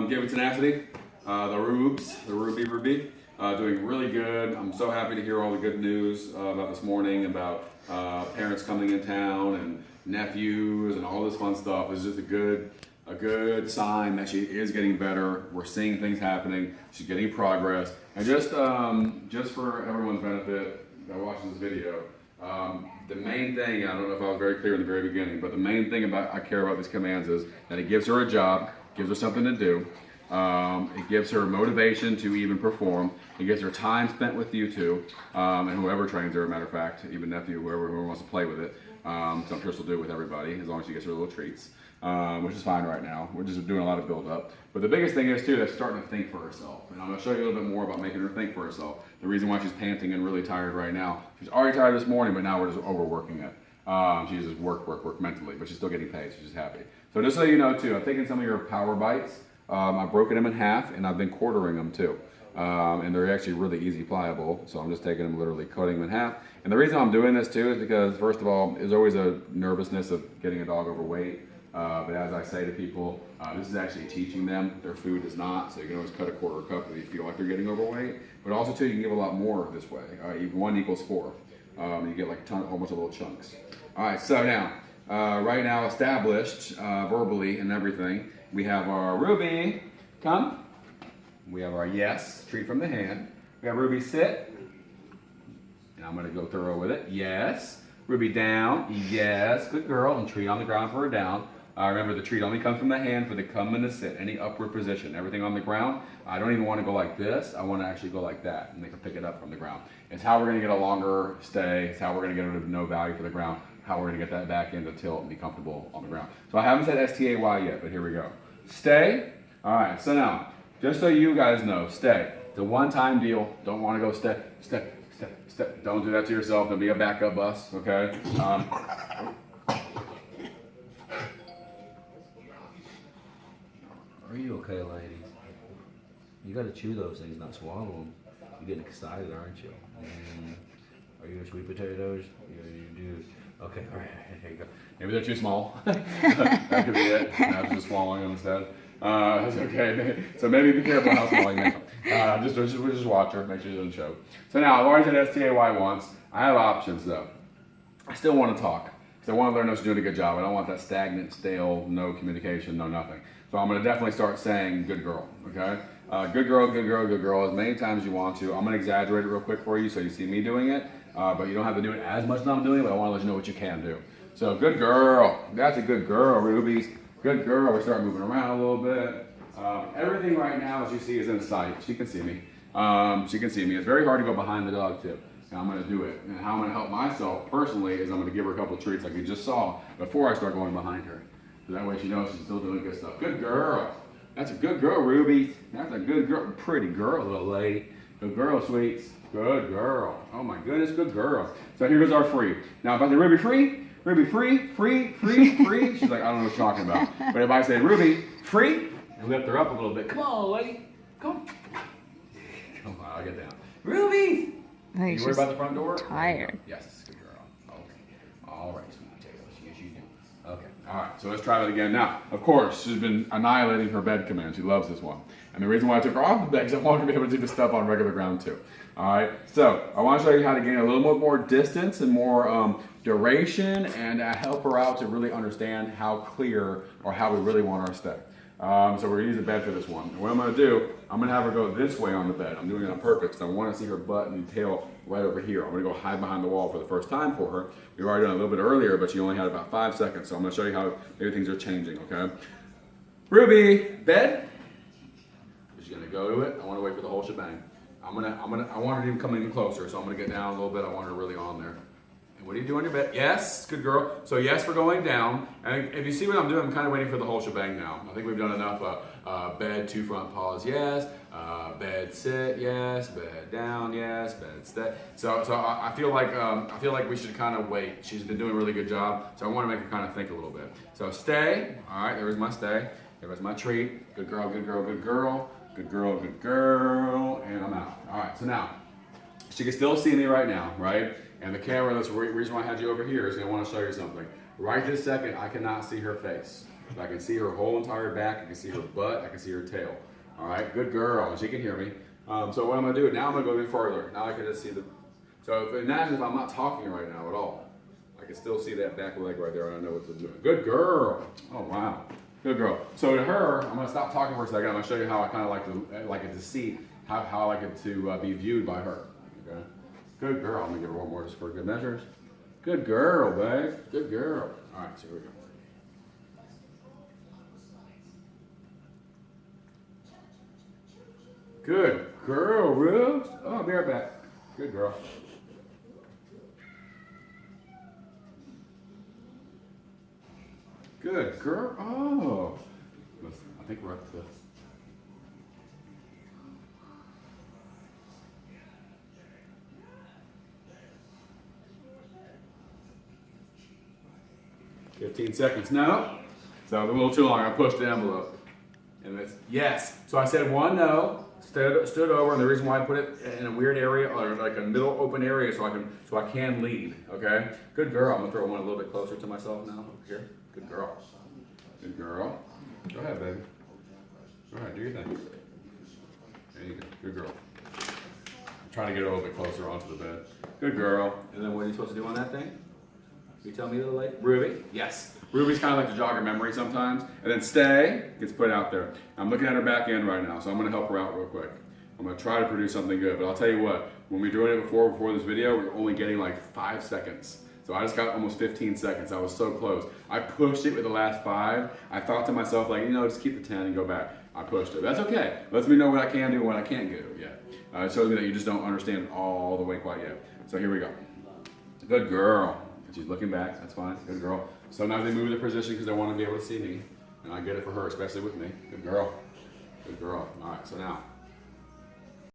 Give it Tenacity. The Ruby, doing really good. I'm so happy to hear all the good news about this morning about parents coming in town and nephews and all this fun stuff. It's just a good sign that she is getting better. We're seeing things happening. She's getting progress. And just for everyone's benefit that watches this video, the main thing, I don't know if I was very clear in the very beginning, but the main thing I care about these commands is that it gives her a job, gives her something to do. It gives her motivation to even perform. It gives her time spent with you two, and whoever trains her, as a matter of fact, even nephew, whoever wants to play with it. So I'm sure she'll do it with everybody, as long as she gets her little treats, which is fine right now. We're just doing a lot of build up. But the biggest thing is too, that she's starting to think for herself. And I'm gonna show you a little bit more about making her think for herself. The reason why she's panting and really tired right now. She's already tired this morning, but now we're just overworking it. She's just work mentally, but she's still getting paid, so she's happy. So just so you know too, I've taken some of your power bites. I've broken them in half, and I've been quartering them too. And they're actually really easy pliable, so I'm just taking them, literally cutting them in half. And the reason I'm doing this too is because, first of all, there's always a nervousness of getting a dog overweight. But as I say to people, this is actually teaching them. Their food is not, so you can always cut a quarter cup if you feel like they're getting overweight. But also too, you can give a lot more this way. 1 equals 4. You get like almost a little chunks. All right, so now, right now established verbally and everything, we have our Ruby, come. We have our yes, treat from the hand. We have Ruby, sit. And I'm gonna go thorough with it, yes. Ruby, down, yes, good girl, and treat on the ground for her down. Remember, the treat only comes from the hand for the come and the sit, any upward position. Everything on the ground, I don't even want to go like this. I want to actually go like that, and they can pick it up from the ground. It's how we're going to get a longer stay. It's how we're going to get rid of no value for the ground, how we're going to get that back into tilt and be comfortable on the ground. So I haven't said S-T-A-Y yet, but here we go. Stay. All right, so now, just so you guys know, stay. It's a one-time deal. Don't want to go stay. Don't do that to yourself. Don't be a backup bus, okay? Are you okay, ladies? You gotta chew those things, not swallow them. You're getting excited, aren't you? Are you a sweet potatoes? Yeah, you do. Okay, all right, here you go. Maybe they're too small. That could be it. Perhaps just swallowing them instead. That's okay. So maybe be careful how small you make them. Just watch her, make sure she doesn't choke. So now, I've already said S-T-A-Y once. I have options though. I still want to talk. So I want to learn if she's doing a good job. I don't want that stagnant, stale, no communication, no nothing. So I'm going to definitely start saying good girl, okay? Good girl, good girl, good girl, as many times as you want to. I'm going to exaggerate it real quick for you so you see me doing it, but you don't have to do it as much as I'm doing it, but I want to let you know what you can do. So good girl. That's a good girl, Rubies. Good girl. We start moving around a little bit. Everything right now, as you see, is in sight. She can see me. She can see me. It's very hard to go behind the dog, too. And I'm going to do it. And how I'm going to help myself personally is I'm going to give her a couple of treats like you just saw before I start going behind her. So that way she knows she's still doing good stuff. Good girl. That's a good girl, Ruby. That's a good girl. Pretty girl, little lady. Good girl, sweets. Good girl. Oh my goodness, good girl. So here goes our free. Now if I say Ruby free, she's like, I don't know what you're talking about. But if I say Ruby free, and lift her up a little bit. Come on, lady. Come on. Come on, I'll get down. Ruby! You worried about the front door? Tired. Yes, good girl. Okay. All right, sweet potato. Yes, you do. Okay. All right, so let's try that again. Now, of course, she's been annihilating her bed command. She loves this one. And the reason why I took her off the bed is I want her to be able to do the stuff on regular ground too. All right, so I want to show you how to gain a little bit more distance and more duration and help her out to really understand how clear or how we really want our stay. So we're going to use the bed for this one. And what I'm going to do, I'm going to have her go this way on the bed. I'm doing it on purpose because I want to see her butt and tail right over here. I'm going to go hide behind the wall for the first time for her. We've already done it a little bit earlier, but she only had about 5 seconds. So I'm going to show you how maybe things are changing, okay? Ruby, bed. She's going to go to it. I want to wait for the whole shebang. I want her to even come in closer, so I'm going to get down a little bit. I want her really on there. What do you do on your bed? Yes, good girl. So yes, we're going down. And if you see what I'm doing, I'm kind of waiting for the whole shebang now. I think we've done enough. Bed, 2 front paws, yes. Bed, sit, yes. Bed, down, yes. Bed, stay. So I feel like we should kind of wait. She's been doing a really good job, so I want to make her kind of think a little bit. So stay. All right, there's my stay. There's my treat. Good girl, good girl, good girl. Good girl, good girl. And I'm out. All right, so now she can still see me right now, right? And the camera, that's the reason why I had you over here, is I want to show you something. Right this second, I cannot see her face. So I can see her whole entire back, I can see her butt, I can see her tail. All right, good girl, and she can hear me. So what I'm gonna do, now I'm gonna go even further. Now I can just see the, so imagine if I'm not talking right now at all. I can still see that back leg right there and I know what to do. Good girl. Oh, wow. Good girl. So to her, I'm gonna stop talking for a second. I'm gonna show you how I kind of like it to see, how I like it to be viewed by her, okay? Good girl. I'm gonna give her one more just for good measures. Good girl, babe. Good girl. All right, so here we go. Good girl, Rose. Oh, I'll be right back. Good girl. Good girl. Oh, I think we're up to. "15 seconds." No. So a little too long. I pushed the envelope. And it's yes. So I said one no. Stood over, and the reason why I put it in a weird area, or like a middle open area, so I can lead. Okay. Good girl. I'm gonna throw one a little bit closer to myself now. Over here. Good girl. Good girl. Go ahead, baby. Go ahead. Do your thing. There you go. Good girl. I'm trying to get a little bit closer onto the bed. Good girl. And then what are you supposed to do on that thing? You tell me, little lady? Ruby? Yes. Ruby's kind of like to jog her memory sometimes. And then stay gets put out there. I'm looking at her back end right now, so I'm going to help her out real quick. I'm going to try to produce something good. But I'll tell you what, when we were doing it before this video, we were only getting like 5 seconds. So I just got almost 15 seconds. I was so close. I pushed it with the last 5. I thought to myself, like, just keep the 10 and go back. I pushed it. That's okay. Lets me know what I can do and what I can't do yet. It shows me that you just don't understand it all the way quite yet. So here we go. Good girl. She's looking back. That's fine. Good girl. Sometimes they move the position because they want to be able to see me. And I get it for her, especially with me. Good girl. Good girl. All right, so now